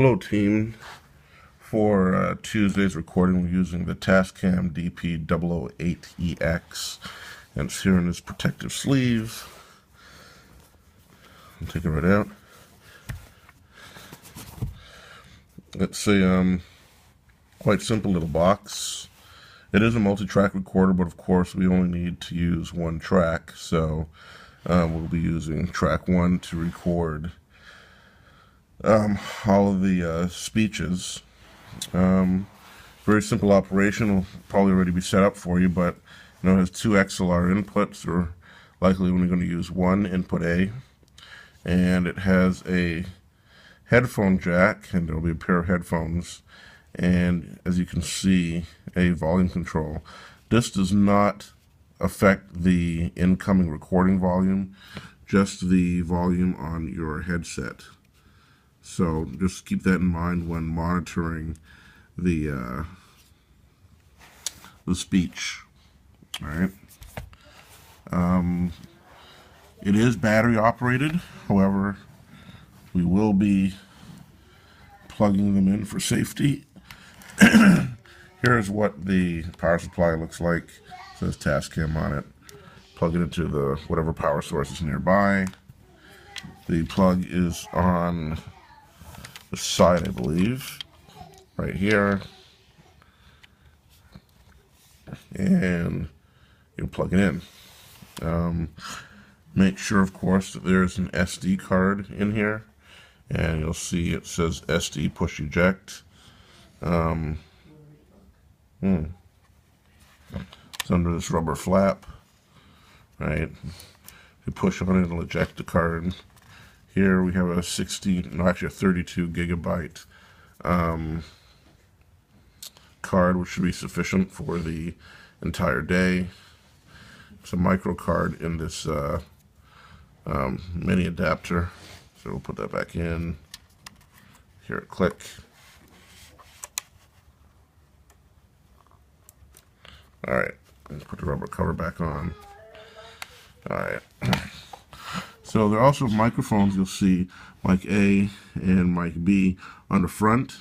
Hello team. For Tuesday's recording, we're using the Tascam DP-008EX, and it's here in this protective sleeve. I'll take it right out. It's a quite simple little box. It is a multi-track recorder, but of course we only need to use one track, so we'll be using track 1 to record all of the speeches. Very simple operation, will probably already be set up for you, but it has two XLR inputs. We're likely only going to use one input A, and it has a headphone jack, and there will be a pair of headphones, and as you can see, a volume control. This does not affect the incoming recording volume, just the volume on your headset. So just keep that in mind when monitoring the speech. All right. It is battery operated. However, we will be plugging them in for safety. Here's what the power supply looks like. It says Tascam on it. Plug it into the whatever power source is nearby. The plug is on the side, I believe, right here, and you plug it in. Make sure, of course, that there's an SD card in here, and you'll see it says SD push eject. It's under this rubber flap, right? If you push on it, it'll eject the card. Here we have a 32 gigabyte card, which should be sufficient for the entire day. It's a micro card in this mini adapter, so we'll put that back in. Here it click. All right, let's put the rubber cover back on. All right. So there are also microphones. You'll see mic A and mic B on the front.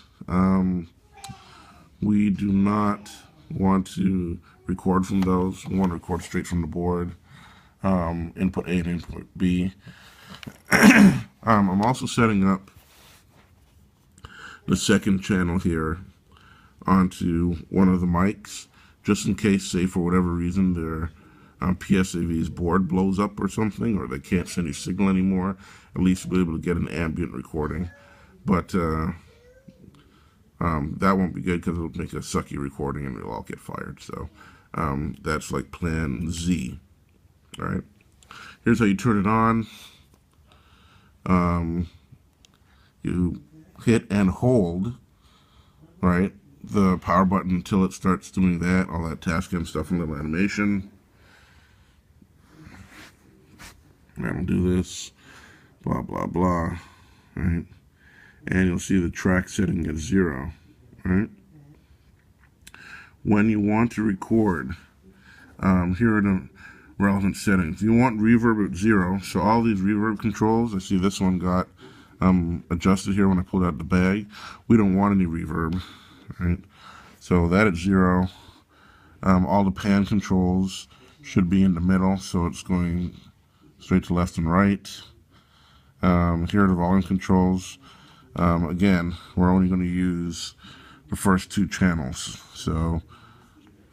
We do not want to record from those. We want to record straight from the board. Input A and input B. I'm also setting up the second channel here onto one of the mics, just in case, say for whatever reason, their PSAV's board blows up or something, or they can't send you signal anymore. At least you'll be able to get an ambient recording. But that won't be good because it'll make a sucky recording and we'll all get fired. So that's like plan Z. All right. Here's how you turn it on. You hit and hold, right, the power button until it starts doing that, all that Tascam stuff and little animation. And I'll do this, blah, blah, blah, right? And you'll see the track setting at 0, right? When you want to record, here are the relevant settings. You want reverb at 0, so all these reverb controls, I see this one got adjusted here when I pulled out the bag. We don't want any reverb, right? So that at 0. All the pan controls should be in the middle, so it's going straight to left and right. Here are the volume controls. Again, we're only going to use the first 2 channels. So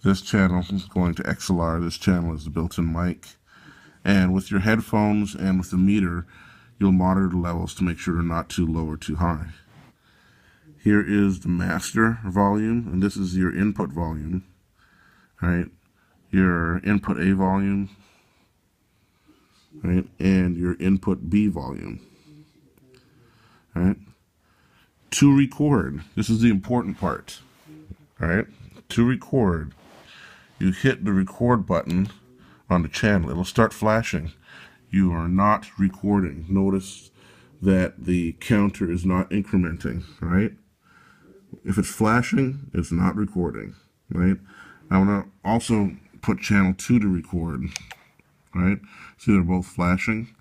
this channel is going to XLR. This channel is the built-in mic. And with your headphones and with the meter, you'll monitor the levels to make sure they're not too low or too high. Here is the master volume, and this is your input volume. Right? Your input A volume, right, and your input B volume. Right? To record, this is the important part. All right? To record, you hit the record button on the channel. It'll start flashing. You are not recording. Notice that the counter is not incrementing, right? If it's flashing, it's not recording, right? I want to also put channel 2 to record, right? See, they're both flashing.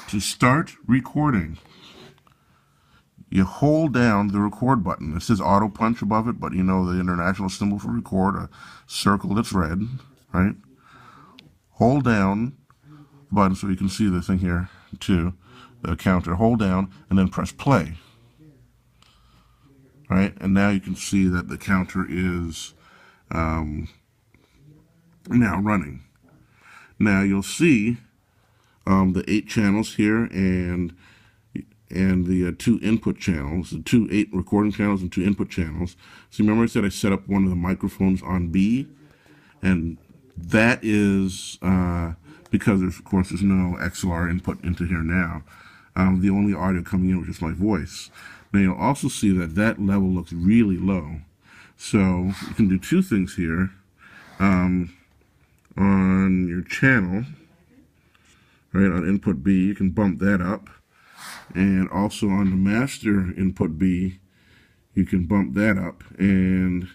To start recording, you hold down the record button. It says auto punch above it, but you know the international symbol for record, a circle that's red, right? Hold down the button so you can see the thing here too, the counter. Hold down and then press play. Right, and now you can see that the counter is now running. Now you'll see the 8 channels here and the 2 input channels, the 2 8 recording channels and 2 input channels. So remember I said I set up one of the microphones on B, and that is because of course there's no XLR input into here now. The only audio coming in was just my voice. Now you'll also see that that level looks really low. So you can do 2 things here. On your channel, right, on input B, you can bump that up. And also on the master input B, you can bump that up. And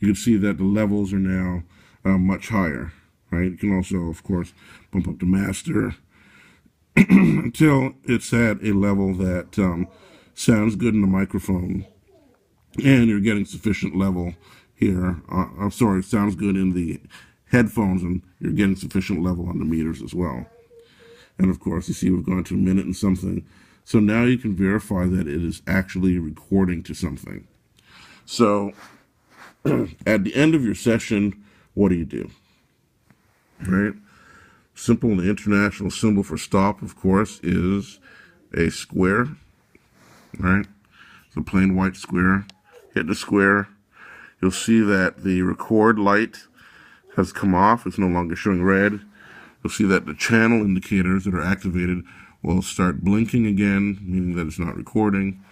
you can see that the levels are now much higher, right? You can also, of course, bump up the master until it's at a level that sounds good in the microphone, and you're getting sufficient level here. I'm sorry, it sounds good in the headphones, and you're getting sufficient level on the meters as well. And of course, you see we've gone to a minute and something. So now you can verify that it is actually recording to something. So at the end of your session, what do? Right? Simple, the international symbol for stop, of course, is a square. Right? It's a plain white square. Hit the square. You'll see that the record light has come off. It's no longer showing red. You'll see that the channel indicators that are activated will start blinking again, meaning that it's not recording.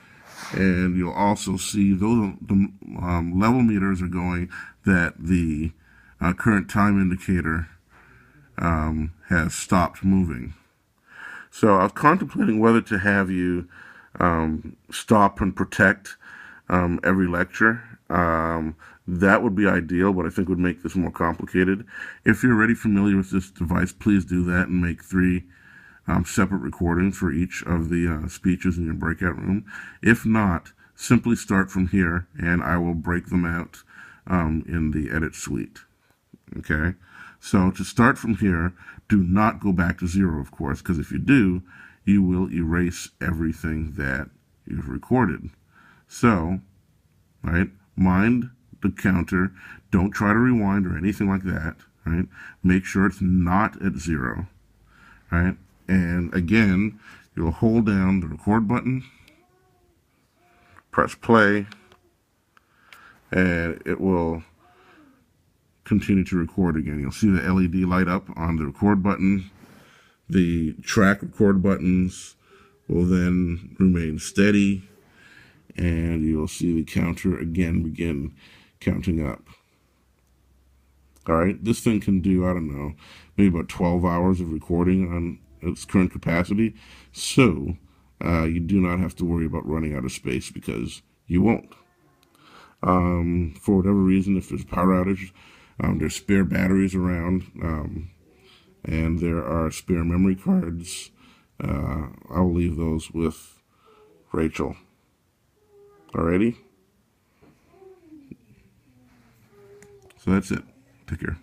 And you'll also see those the level meters are going that the current time indicator has stopped moving. So I was contemplating whether to have you stop and protect every lecture. That would be ideal, but I think would make this more complicated. If you're already familiar with this device, please do that and make 3 separate recordings for each of the speeches in your breakout room. If not, simply start from here, and I will break them out in the edit suite. Okay? So to start from here, do not go back to 0, of course, because if you do, you will erase everything that you've recorded. So, right, mind the counter. Don't try to rewind or anything like that, right? Make sure it's not at 0, right? And again, you'll hold down the record button, press play, and it will continue to record again. You'll see the LED light up on the record button. The track record buttons will then remain steady, and you'll see the counter again begin counting up. All right, this thing can do, I don't know, maybe about 12 hours of recording on its current capacity. So you do not have to worry about running out of space, because you won't. For whatever reason, if there's a power outage, there's spare batteries around, and there are spare memory cards. I'll leave those with Rachel. Alrighty? So that's it. Take care.